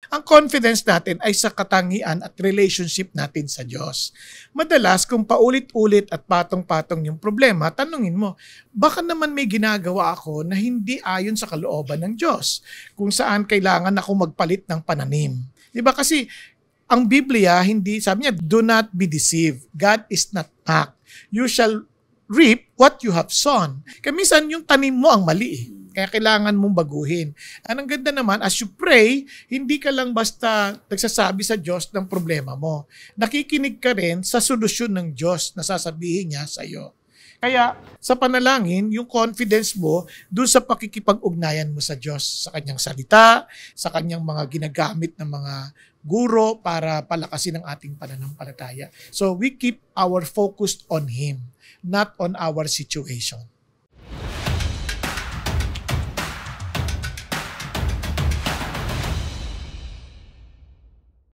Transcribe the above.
Ang confidence natin ay sa katangian at relationship natin sa Diyos. Madalas, kung paulit-ulit at patong-patong yung problema, tanungin mo, baka naman may ginagawa ako na hindi ayon sa kalooban ng Diyos, kung saan kailangan ako magpalit ng pananim. Di ba? Kasi ang Biblia, hindi, sabi niya, do not be deceived. God is not mocked. You shall reap what you have sown. Kamisan yung tanim mo ang mali eh. Kaya kailangan mong baguhin. Ang ganda naman, as you pray, hindi ka lang basta nagsasabi sa Diyos ng problema mo. Nakikinig ka rin sa solusyon ng Diyos na sasabihin niya sa iyo. Kaya sa panalangin, yung confidence mo doon sa pakikipag-ugnayan mo sa Diyos, sa kanyang salita, sa kanyang mga ginagamit ng mga guro para palakasin ang ating pananampalataya. So we keep our focus on Him, not on our situation.